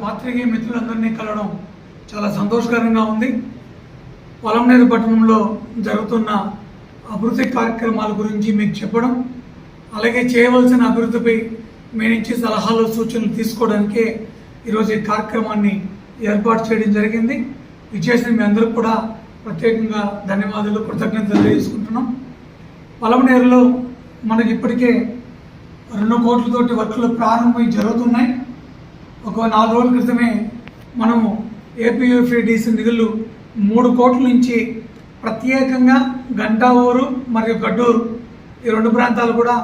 పాత్రికేయ మిత్రులందరినీ కలవడం చాలా సంతోషకరంగా ఉంది. పొలంనేరు పట్టణంలో జరుగుతున్న అభివృద్ధి కార్యక్రమాల గురించి మీకు చెప్పడం, అలాగే చేయవలసిన అభివృద్ధిపై మీ నుంచి సలహాలు సూచనలు తీసుకోవడానికే ఈరోజు ఈ కార్యక్రమాన్ని ఏర్పాటు చేయడం జరిగింది. విచ్చేసిన మీ అందరూ కూడా ప్రత్యేకంగా ధన్యవాదాలు, కృతజ్ఞతలు తెలియజేసుకుంటున్నాం. పొలంనేరులో మనకి ఇప్పటికే 2 కోట్లతోటి వర్కులు ప్రారంభమై జరుగుతున్నాయి. ఒక 4 రోజుల క్రితమే మనము ఏపీయూఎఫ్ఏడిసి నిధులు 3 కోట్ల నుంచి ప్రత్యేకంగా గంటావూరు మరియు గడ్డూరు ఈ 2 ప్రాంతాలు కూడా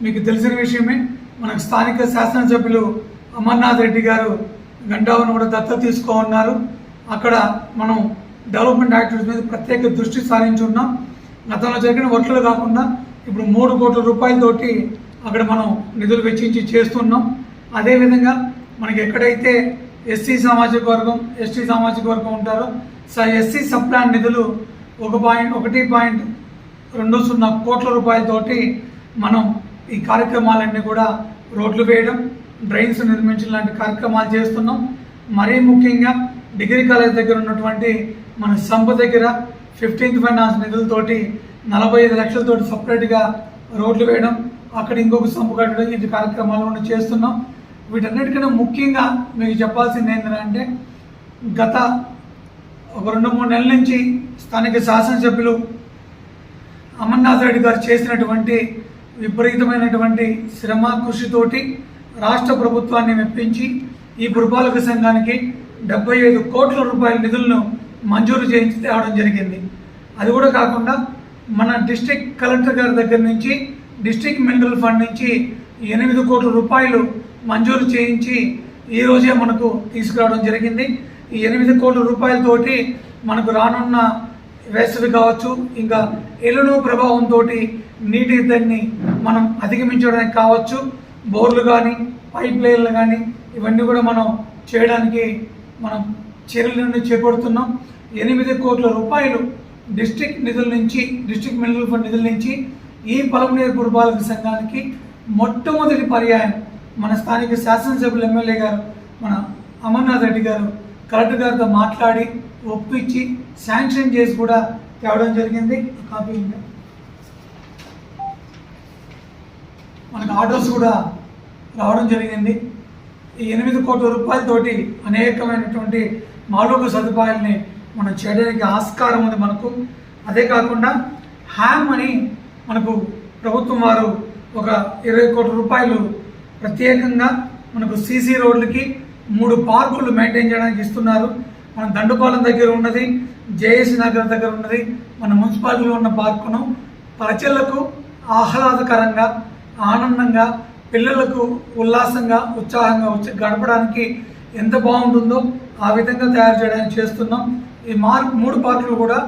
మీకు తెలిసిన విషయమే. మనకు స్థానిక శాసనసభ్యులు అమర్నాథ్ రెడ్డి గారు గంటావూరును కూడా దత్తత తీసుకోన్నారు. అక్కడ మనం డెవలప్మెంట్ యాక్టివిటీస్ మీద ప్రత్యేక దృష్టి సారించి ఉన్నాం. గతంలో జరిగిన వర్కులు కాకుండా ఇప్పుడు 3 కోట్ల రూపాయలతోటి అక్కడ మనం నిధులు వెచ్చించి చేస్తున్నాం. అదేవిధంగా మనకి ఎక్కడైతే ఎస్సీ సామాజిక వర్గం ఉంటారో ఎస్సీ సబ్ ప్లాన్ నిధులు 1.20 కోట్ల రూపాయలతోటి మనం ఈ కార్యక్రమాలన్నీ కూడా రోడ్లు వేయడం, డ్రైన్స్ నిర్మించడం లాంటి కార్యక్రమాలు చేస్తున్నాం. మరీ ముఖ్యంగా డిగ్రీ కాలేజ్ దగ్గర ఉన్నటువంటి మన సంప దగ్గర 15th ఫైనాన్స్ నిధులతోటి 45 లక్షలతోటి సపరేట్గా రోడ్లు వేయడం, అక్కడ ఇంకొక సంపు కట్టడం, ఇది కార్యక్రమాలు కూడా చేస్తున్నాం. వీటన్నిటికన్నా ముఖ్యంగా మీకు చెప్పాల్సింది ఏంటంటే గత ఒక 2-3 నెలల నుంచి స్థానిక శాసనసభ్యులు అమర్నాథ్ రెడ్డి గారు చేసినటువంటి విపరీతమైనటువంటి శ్రమ కృషితోటి రాష్ట్ర ప్రభుత్వాన్ని మెప్పించి ఈ పురపాలక సంఘానికి 75 కోట్ల రూపాయల నిధులను మంజూరు చేయించి తేవడం జరిగింది. అది కూడా కాకుండా మన డిస్ట్రిక్ట్ కలెక్టర్ గారి దగ్గర నుంచి డిస్ట్రిక్ట్ మినరల్ ఫండ్ నుంచి 8 కోట్ల రూపాయలు మంజూరు చేయించి ఈరోజే మనకు తీసుకురావడం జరిగింది. ఈ 8 కోట్ల రూపాయలతోటి మనకు రానున్న వేసవి కావచ్చు, ఇంకా ఎలును ప్రభావంతో నీటి ఇద్దరిని మనం అధిగమించడానికి కావచ్చు, బోర్లు కానీ పైప్ లైన్లు కానీ ఇవన్నీ కూడా మనం చేయడానికి మనం చర్యలను చేపడుతున్నాం. 8 కోట్ల రూపాయలు డిస్ట్రిక్ట్ నిధుల నుంచి, డిస్ట్రిక్ట్ మినరల్ ఫండ్ నిధుల నుంచి ఈ పొలంనేరు పురపాలక సంఘానికి మొట్టమొదటి పర్యాయం మన స్థానిక శాసనసభ్యులు ఎమ్మెల్యే గారు మన అమర్నాథ్ రెడ్డి గారు కలెక్టర్ గారితో మాట్లాడి ఒప్పించి శాంక్షన్ చేసి కూడా తేవడం జరిగింది. కాపీ మనకు ఆర్డర్స్ కూడా రావడం జరిగింది. ఈ 8 కోట్ల రూపాయలతోటి అనేకమైనటువంటి మౌలిక సదుపాయాలని మనం చేయడానికి ఆస్కారం ఉంది మనకు. అదే కాకుండా హ్యామ్ అని మనకు ప్రభుత్వం వారు ఒక 20 కోట్ల రూపాయలు ప్రత్యేకంగా మనకు సీసీ రోడ్లకి 3 పార్కులు మెయింటైన్ చేయడానికి ఇస్తున్నారు. మన దండుపాలెం దగ్గర ఉన్నది, జేఎస్సీ నగర్ దగ్గర ఉన్నది, మన మున్సిపాలిటీలో ఉన్న పార్కును ప్రజలకు ఆహ్లాదకరంగా, ఆనందంగా, పిల్లలకు ఉల్లాసంగా, ఉత్సాహంగా గడపడానికి ఎంత బాగుంటుందో ఆ విధంగా తయారు చేయడానికి చేస్తున్నాం. ఈ 3 పార్కులు కూడా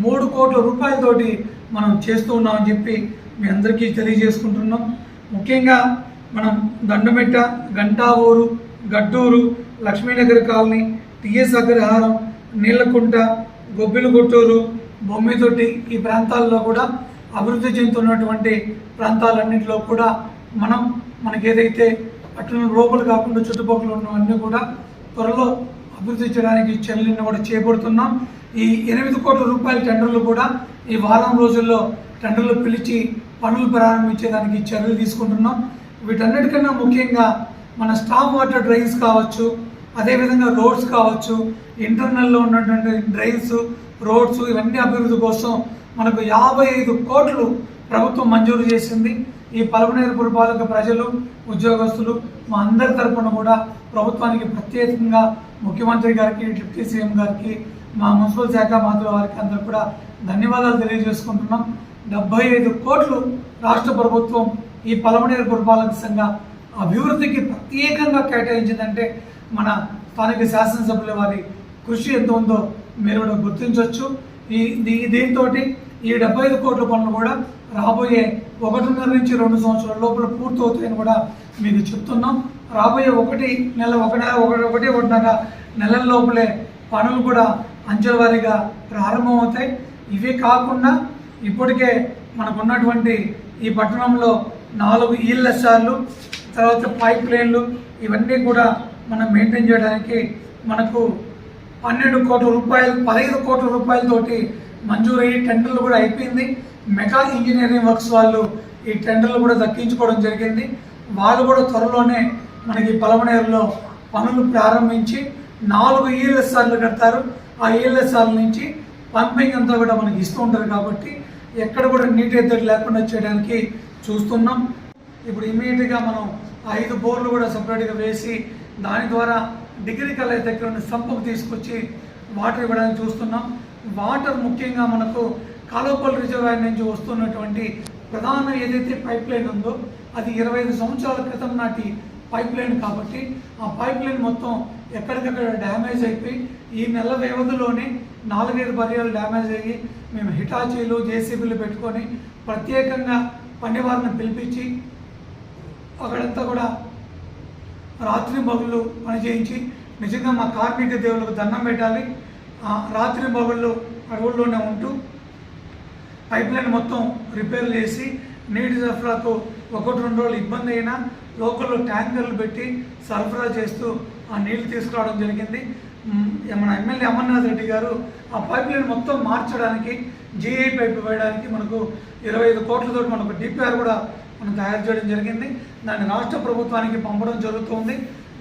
3 కోట్ల రూపాయలతోటి మనం చేస్తూ ఉన్నామని చెప్పి మీ అందరికీ తెలియజేసుకుంటున్నాం. ముఖ్యంగా మనం దండమెట్ట, గంటావూరు, గడ్డూరు, లక్ష్మీనగర్ కాలనీ, టిఎస్ అగ్రహారం, నీళ్లకుంట, గొబ్బిలిగుట్టూరు, బొమ్మితొట్టి ఈ ప్రాంతాల్లో కూడా అభివృద్ధి చెందుతున్నటువంటి ప్రాంతాలన్నింటిలో కూడా మనకి ఏదైతే పట్టణం లోపల కాకుండా చుట్టుపక్కల ఉన్నవన్నీ కూడా త్వరలో అభివృద్ధి చేయడానికి చర్యలను కూడా చేపడుతున్నాం. ఈ 8 కోట్ల రూపాయల టెండర్లు కూడా ఈ వారం రోజుల్లో టెండర్లు పిలిచి పనులు ప్రారంభించేదానికి చర్యలు తీసుకుంటున్నాం. వీటన్నిటికన్నా ముఖ్యంగా మన స్టాప్ వాటర్ డ్రైన్స్ కావచ్చు, అదేవిధంగా రోడ్స్ కావచ్చు, ఇంటర్నల్లో ఉన్నటువంటి డ్రైన్స్, రోడ్స్ ఇవన్నీ అభివృద్ధి కోసం మనకు 55 కోట్లు ప్రభుత్వం మంజూరు చేసింది. ఈ పొలంనేరు పురపాలక ప్రజలు, ఉద్యోగస్తులు మా అందరి తరఫున కూడా ప్రభుత్వానికి ప్రత్యేకంగా ముఖ్యమంత్రి గారికి, డిప్యూటీ సీఎం గారికి, మా మున్సిపల్ శాఖ మంత్రుల వారికి అందరూ కూడా ధన్యవాదాలు తెలియజేసుకుంటున్నాం. 75 కోట్లు రాష్ట్ర ప్రభుత్వం ఈ పొలంనేరు పురపాలక సంఘ అభివృద్ధికి ప్రత్యేకంగా కేటాయించిందంటే మన స్థానిక శాసనసభ్యుల వారి కృషి ఎంత ఉందో మీరు కూడా గుర్తించవచ్చు. దీంతో ఈ 75 కోట్ల పనులు కూడా రాబోయే 1.5 నుంచి 2 సంవత్సరాల లోపల పూర్తవుతాయని కూడా మీకు చెప్తున్నాం. రాబోయే 1 నెల 1.5 నెలల లోపలే పనులు కూడా అంచెల వారీగా ప్రారంభమవుతాయి. ఇవే కాకుండా ఇప్పటికే మనకున్నటువంటి ఈ పట్టణంలో 4 ఈఎల్ఎస్ఆర్లు, తర్వాత పైప్ లైన్లు ఇవన్నీ కూడా మనం మెయింటైన్ చేయడానికి మనకు 12 కోట్ల రూపాయలు 15 కోట్ల రూపాయలతోటి మంజూరయ్యి టెండర్లు కూడా అయిపోయింది. మెగా ఇంజనీరింగ్ వర్క్స్ వాళ్ళు ఈ టెండర్లు కూడా దక్కించుకోవడం జరిగింది. వాళ్ళు కూడా త్వరలోనే మనకి పలమనేరులో పనులు ప్రారంభించి 4 ఈఎల్ఎస్ఆర్లు కడతారు. ఆ ఈఎల్ఎస్ఆర్ల నుంచి పంపింగ్ అంతా కూడా మనకి ఇస్తూ ఉంటారు. కాబట్టి ఎక్కడ కూడా నీటి ఎద్దడి లేకుండా చేయడానికి చూస్తున్నాం. ఇప్పుడు ఇమీడియట్గా మనం 5 బోర్లు కూడా సపరేట్గా వేసి దాని ద్వారా డిగ్రీ కాలేజ్ దగ్గర ఉన్న సంపకు తీసుకొచ్చి వాటర్ ఇవ్వడానికి చూస్తున్నాం. వాటర్ ముఖ్యంగా మనకు కాలువపల్లి రిజర్వాయర్ నుంచి వస్తున్నటువంటి ప్రధాన ఏదైతే పైప్ లైన్ ఉందో అది 25 సంవత్సరాల క్రితం నాటి పైప్ లైన్ కాబట్టి ఆ పైప్ లైన్ మొత్తం ఎక్కడికక్కడ డ్యామేజ్ అయిపోయి ఈ నెల వ్యవధిలోనే 4-5 పర్యాలు డ్యామేజ్ అయ్యి మేము హిటాచీలు జేసీబీలు పెట్టుకొని ప్రత్యేకంగా పనివారిని పిలిపించి అక్కడంతా కూడా రాత్రి పగళ్ళు పనిచేయించి నిజంగా మా కార్మిక దేవులకు దండం పెట్టాలి. రాత్రి పగళ్ళు అడవుల్లోనే ఉంటూ పైప్ లైన్ మొత్తం రిపేర్ చేసి నీటి సరఫరాకు 1-2 రోజులు ఇబ్బంది అయినా లోకల్లో ట్యాంకర్లు పెట్టి సరఫరా చేస్తూ ఆ నీళ్లు తీసుకురావడం జరిగింది. మన ఎమ్మెల్యే అమర్నాథ్ రెడ్డి గారు ఆ పైప్ లైన్ మొత్తం మార్చడానికి జీఐ పైప్ వేయడానికి మనకు 25 కోట్లతో మనకు డిపిఆర్ కూడా మనం తయారు చేయడం జరిగింది. దాన్ని రాష్ట్ర ప్రభుత్వానికి పంపడం జరుగుతుంది.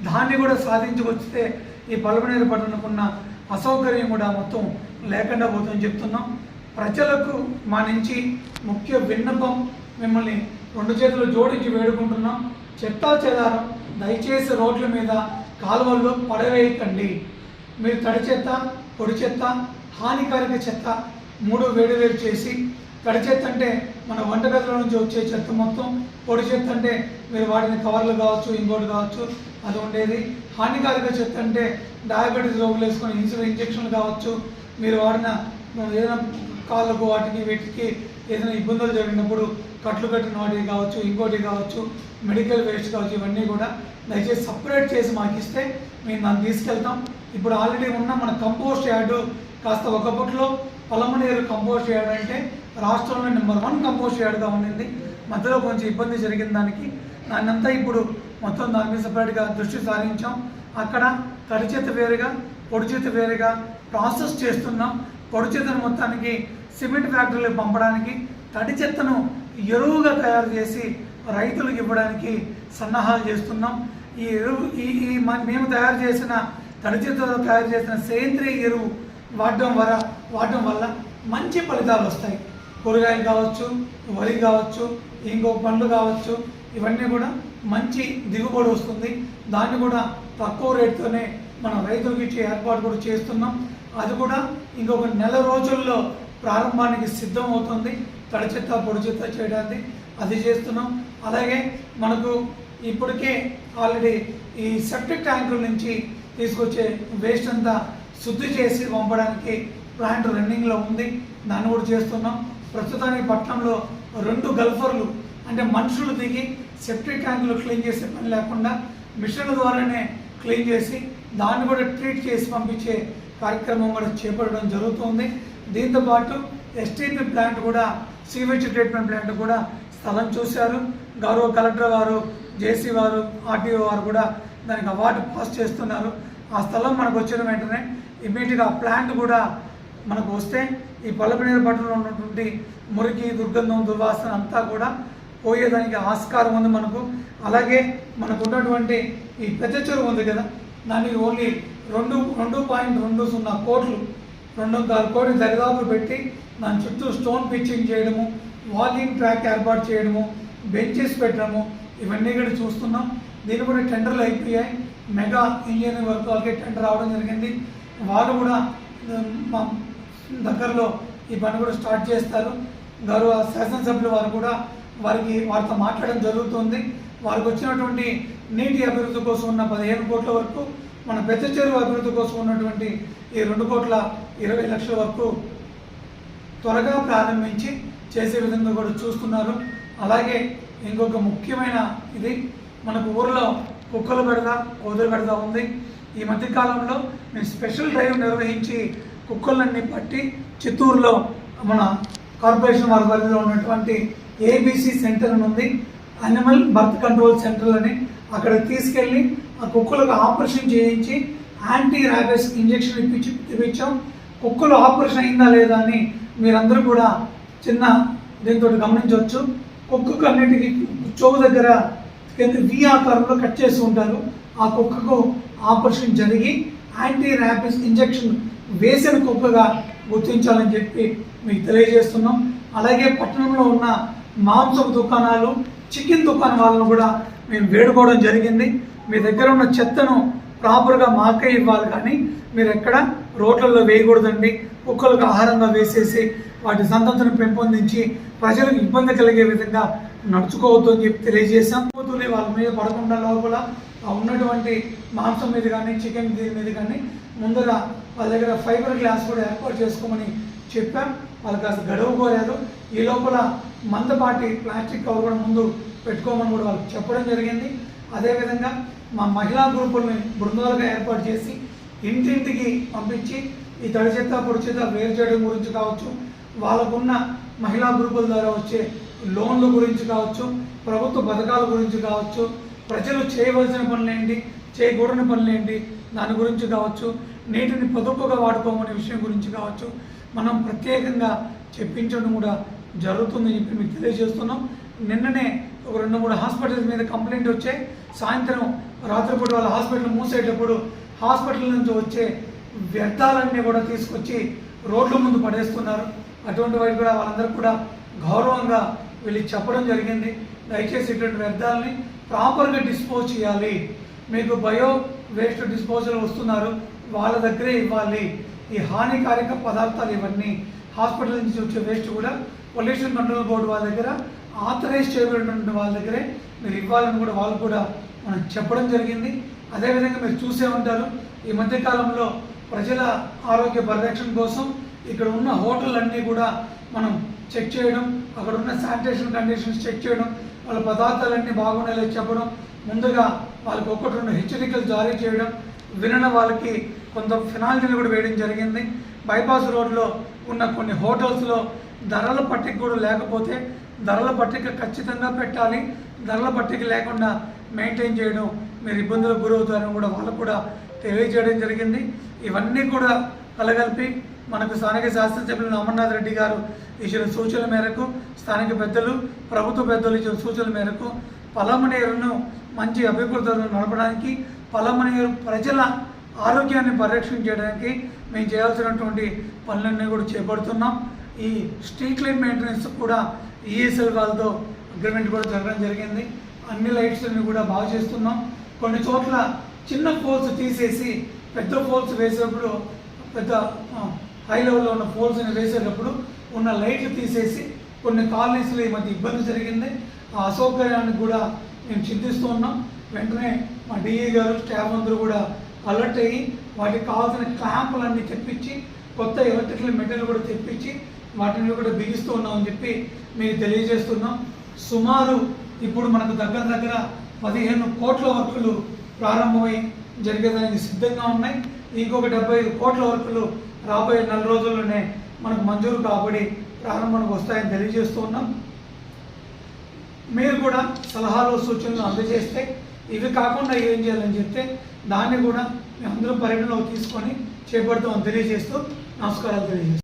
దాన్ని కూడా సాధించుకొస్తే ఈ పలమనేరు పట్టణకున్న అసౌకర్యం కూడా మొత్తం లేకుండా పోతుందని చెప్తున్నాం. ప్రజలకు మా నుంచి ముఖ్య విన్నపం, మిమ్మల్ని 2 చేతులు జోడించి వేడుకుంటున్నాం. చెత్తా చెదారం దయచేసి రోడ్ల మీద కాలువల్లో పడవేయకండి. మీరు తడి చెత్త, పొడి చెత్త, హానికారక చెత్త 3 వేరు చేసి, తడి చెత్త అంటే మన వంటగదిలో నుంచి వచ్చే చెత్త మొత్తం, పొడి చెత్త అంటే మీరు వాడిన కవర్లు కావచ్చు, ఇంకోటి కావచ్చు అది ఉండేది. హానికారక చెత్త అంటే డయాబెటీస్ రోగులు వేసుకొని ఇన్సులిన్ ఇంజక్షన్లు కావచ్చు, మీరు వాడిన ఏదైనా కాళ్ళకు వాటికి వీటికి ఏదైనా ఇబ్బందులు జరిగినప్పుడు కట్లు కట్టిన వాటికి కావచ్చు, ఇంకోటి కావచ్చు, మెడికల్ వేస్ట్ కావచ్చు, ఇవన్నీ కూడా దయచేసి సపరేట్ చేసి మాకు ఇస్తే మేము దాన్ని తీసుకెళ్తాం. ఇప్పుడు ఆల్రెడీ ఉన్న మన కంపోస్ట్ యార్డు కాస్త ఒకప్పట్లో పలమనేరు కంపోస్ట్ యార్డ్ అంటే రాష్ట్రంలో నెంబర్ 1 కంపోస్ట్ యార్డ్గా ఉండింది. మధ్యలో కొంచెం ఇబ్బంది జరిగిన దాన్నంతా ఇప్పుడు మొత్తం దాని మీద సపరేట్గా దృష్టి సారించాం. అక్కడ తడి చెత్త వేరుగా, పొడి చెత్త వేరుగా ప్రాసెస్ చేస్తున్నాం. పొడి చెత్తను మొత్తానికి సిమెంట్ ఫ్యాక్టరీలకు పంపడానికి, తడి చెత్తను ఎరువుగా తయారు చేసి రైతులకు ఇవ్వడానికి సన్నాహాలు చేస్తున్నాం. ఈ ఎరువు మేము తయారు చేసిన తడి చెత్తతో తయారు చేసిన సేంద్రియ ఎరువు వాడడం వల్ల మంచి ఫలితాలు వస్తాయి. కూరగాయలు కావచ్చు, వరి కావచ్చు, ఇంకో పండ్లు కావచ్చు, ఇవన్నీ కూడా మంచి దిగుబడి వస్తుంది. దాన్ని కూడా తక్కువ రేటుతోనే మనం రైతులకు ఇచ్చే ఏర్పాటు కూడా చేస్తున్నాం. అది కూడా ఇంకొక నెల రోజుల్లో ప్రారంభానికి సిద్ధం అవుతుంది. తడి చెత్త, పొడి చెత్త చేయడానికి అది చేస్తున్నాం. అలాగే మనకు ఇప్పటికే ఆల్రెడీ ఈ సెప్టిక్ ట్యాంకుల నుంచి తీసుకొచ్చే వేస్ట్ అంతా శుద్ధి చేసి పంపడానికి ప్లాంట్ రన్నింగ్లో ఉంది. దాన్ని కూడా చేస్తున్నాం. ప్రస్తుతానికి పట్టణంలో 2 గల్ఫర్లు అంటే మనుషులు దిగి సెప్టిక్ ట్యాంకులు క్లీన్ చేసే పని లేకుండా మిషన్ల ద్వారానే క్లీన్ చేసి దాన్ని కూడా ట్రీట్ చేసి పంపించే కార్యక్రమం కూడా చేపట్టడం జరుగుతుంది. దీంతోపాటు ఎస్టీపీ ప్లాంట్ కూడా, సీవేజ్ ట్రీట్మెంట్ ప్లాంట్ కూడా స్థలం చూశారు. గౌరవ కలెక్టర్ వారు, జేసీ వారు, ఆర్టీఓ వారు కూడా దానికి అవార్డు పాస్ చేస్తున్నారు. ఆ స్థలం మనకు వచ్చిన వెంటనే ఇమీడియట్గా ఆ ప్లాంట్ కూడా మనకు వస్తే ఈ పల్లపనేరు పట్టణంలో ఉన్నటువంటి మురికి, దుర్గంధం, దుర్వాసన అంతా కూడా పోయేదానికి ఆస్కారం ఉంది మనకు. అలాగే మనకు ఉన్నటువంటి ఈ పెద్ద చెరువు ఉంది కదా, దానికి ఓన్లీ 2.20 కోట్లు 2.25 కోట్లు దరిదాపులు పెట్టి దాని చుట్టూ స్టోన్ పిచ్చింగ్ చేయడము, వాకింగ్ ట్రాక్ ఏర్పాటు చేయడము, బెంచెస్ పెట్టడము, ఇవన్నీ కూడా చూస్తున్నాం. దీని కూడా టెండర్లు అయిపోయాయి. మెగా ఇంజనీరింగ్ వర్క్ వాళ్ళకి టెండర్ రావడం జరిగింది. వాళ్ళు కూడా మా దగ్గరలో ఈ పని కూడా స్టార్ట్ చేస్తారు. గౌరవ శాసనసభ్యులు వారు కూడా వారితో మాట్లాడడం జరుగుతుంది. వారికి వచ్చినటువంటి నీటి అభివృద్ధి కోసం ఉన్న 15 కోట్ల వరకు, మన పెద్ద చెరువు అభివృద్ధి కోసం ఉన్నటువంటి ఈ 2,20,00,000 వరకు త్వరగా ప్రారంభించి చేసే విధంగా కూడా చూస్తున్నారు. అలాగే ఇంకొక ముఖ్యమైన ఇది, మనకు ఊరిలో కుక్కల బెడద, కోతుల బెడద ఉంది. ఈ మధ్యకాలంలో మేము స్పెషల్ డ్రైవ్ నిర్వహించి కుక్కలన్నీ పట్టి చిత్తూరులో మన కార్పొరేషన్ వారి పరిధిలో ఉన్నటువంటి ఏబీసీ సెంటర్ అని ఉంది, అనిమల్ బర్త్ కంట్రోల్ సెంటర్ అని, అక్కడ తీసుకెళ్ళి ఆ కుక్కలకు ఆపరేషన్ చేయించి యాంటీ ర్యాబిస్ ఇంజెక్షన్ ఇప్పించాం. కుక్కలు ఆపరేషన్ అయిందా లేదా అని మీరందరూ కూడా చిన్న దీంతో గమనించవచ్చు. కుక్కకు అన్నిటికీ చెవు దగ్గర వి ఆకారంలో కట్ చేసి ఉంటారు. ఆ కుక్కకు ఆపరేషన్ జరిగి యాంటీ ర్యాబిస్ ఇంజెక్షన్ వేసిన కుక్కగా గుర్తించాలని చెప్పి మీకు తెలియజేస్తున్నాం. అలాగే పట్టణంలో ఉన్న మాంసం దుకాణాలు, చికెన్ దుకాణం వాళ్ళను కూడా మేము వేడుకోవడం జరిగింది. మీ దగ్గర ఉన్న చెత్తను ప్రాపర్గా మాకే ఇవ్వాలి, కానీ మీరు ఎక్కడ రోడ్లలో వేయకూడదండి. కుక్కలకు ఆహారంగా వేసేసి వాటి సంతతిని పెంపొందించి ప్రజలకు ఇబ్బంది కలిగే విధంగా నడుచుకోవద్దు అని చెప్పి తెలియజేశాం. వాళ్ళ మీద పడకుండా లోపల ఉన్నటువంటి మాంసం మీద కానీ చికెన్ మీద కానీ ముందర వాళ్ళ దగ్గర ఫైబర్ గ్లాస్ కూడా ఏర్పాటు చేసుకోమని చెప్పాం. వాళ్ళకి అసలు గడువు కోరారు. ఈ లోపల మందపాటి ప్లాస్టిక్ కవర్ కూడా ముందు పెట్టుకోమని కూడా వాళ్ళకి చెప్పడం జరిగింది. అదేవిధంగా మా మహిళా గ్రూపుల్ని బృందాలుగా ఏర్పాటు చేసి ఇంటింటికి పంపించి ఈ తడి చెత్త పొడి చెత్త వేరు చేయడం గురించి కావచ్చు, వాళ్ళకున్న మహిళా గ్రూపుల ద్వారా వచ్చే లోన్ల గురించి కావచ్చు, ప్రభుత్వ పథకాల గురించి కావచ్చు, ప్రజలు చేయవలసిన పనులేంటి, చేయకూడని పనులేంటి దాని గురించి కావచ్చు, నీటిని పొదుపుగా వాడుకోమనే విషయం గురించి కావచ్చు, మనం ప్రత్యేకంగా చెప్పించడం కూడా జరుగుతుందని చెప్పి మీకు తెలియజేస్తున్నాం. నిన్ననే ఒక 2-3 హాస్పిటల్స్ మీద కంప్లైంట్ వచ్చాయి. సాయంత్రం రాత్రిపూట వాళ్ళ హాస్పిటల్ మూసేటప్పుడు హాస్పిటల్ నుంచి వచ్చే వ్యర్థాలన్నీ కూడా తీసుకొచ్చి రోడ్ల ముందు పడేస్తున్నారు. అటువంటి వాటి కూడా వాళ్ళందరూ కూడా గౌరవంగా వెళ్ళి చెప్పడం జరిగింది. దయచేసి ఇటువంటి వ్యర్థాలని ప్రాపర్గా డిస్పోజ్ చేయాలి. మీకు బయో వేస్ట్ డిస్పోజల్ వస్తున్నారు, వాళ్ళ దగ్గరే ఇవ్వాలి. ఈ హానికారక పదార్థాలు ఇవన్నీ హాస్పిటల్ నుంచి వచ్చే వేస్ట్ కూడా పొల్యూషన్ కంట్రోల్ బోర్డు వాళ్ళ దగ్గర ఆథరైజ్ చేయబడినటువంటి వాళ్ళ దగ్గరే మీరు ఇవ్వాలని కూడా వాళ్ళు కూడా మనం చెప్పడం జరిగింది. అదేవిధంగా మీరు చూసే ఉంటారు, ఈ మధ్యకాలంలో ప్రజల ఆరోగ్య పరిరక్షణ కోసం ఇక్కడ ఉన్న హోటళ్ళన్నీ కూడా మనం చెక్ చేయడం, అక్కడ ఉన్న శానిటేషన్ కండిషన్స్ చెక్ చేయడం, వాళ్ళ పదార్థాలన్నీ బాగుండేలా చెప్పడం, ముందుగా వాళ్ళకి 1-2 హెచ్చరికలు జారీ చేయడం, వినని వాళ్ళకి కొంత ఫినాల్టీని కూడా వేయడం జరిగింది. బైపాస్ రోడ్లో ఉన్న కొన్ని హోటల్స్లో ధరల పట్టిక కూడా లేకపోతే ధరల పట్టిక ఖచ్చితంగా పెట్టాలి, ధరల పట్టిక లేకుండా మెయింటైన్ చేయడం మీరు ఇబ్బందులకు గురవుతారని కూడా వాళ్ళకు కూడా తెలియజేయడం జరిగింది. ఇవన్నీ కూడా కలగలిపి మనకు స్థానిక శాసనసభ్యులు అమర్నాథ్ రెడ్డి గారు ఇచ్చిన సూచనల మేరకు, స్థానిక పెద్దలు, ప్రభుత్వ పెద్దలు ఇచ్చిన సూచనల మేరకు పలమనేరును మంచి అభివృద్ధిలో నడపడానికి, పలమనేరు ప్రజల ఆరోగ్యాన్ని పరిరక్షించడానికి మేము చేయాల్సినటువంటి పనులన్నీ కూడా చేపడుతున్నాం. ఈ స్ట్రీట్ లైట్ మెయింటెనెన్స్ కూడా ఈఎస్ఎల్ వాళ్ళతో అగ్రిమెంట్ కూడా జరగడం జరిగింది. అన్ని లైట్స్ని కూడా బాగా చేస్తున్నాం. కొన్ని చోట్ల చిన్న పోల్స్ తీసేసి పెద్ద పోల్స్ వేసేటప్పుడు, పెద్ద హై లెవెల్లో ఉన్న పోల్స్ని వేసేటప్పుడు ఉన్న లైట్లు తీసేసి కొన్ని కాలనీస్లో ఈ మధ్య ఇబ్బంది జరిగింది. ఆ అసౌకర్యాన్ని కూడా మేము చింతిస్తూ ఉన్నాం. వెంటనే మా డిఈ గారు, స్టాఫ్ అందరూ కూడా అలర్ట్ అయ్యి వాటికి కావాల్సిన క్లాంపులన్నీ తెప్పించి కొత్త ఎలక్ట్రికల్ మెటీరియల్ కూడా తెప్పించి వాటిని కూడా బిగిస్తూ ఉన్నామని చెప్పి మీకు తెలియజేస్తున్నాం. సుమారు ఇప్పుడు మనకు దగ్గర 15 కోట్ల వర్కులు ప్రారంభమై జరిగేదానికి సిద్ధంగా ఉన్నాయి. ఇంకొక 75 కోట్ల వర్కులు రాబోయే 4 రోజుల్లోనే మనకు మంజూరు కాబడి ప్రారంభానికి వస్తాయని తెలియజేస్తూ ఉన్నాం. మీరు కూడా సలహాలు సూచనలు అందజేస్తే, ఇవి కాకుండా ఏం చేయాలని చెప్తే దాన్ని కూడా మేము అందరం పరిగణలోకి తీసుకొని చేపడతామని తెలియజేస్తూ నమస్కారాలు తెలియజేస్తాం.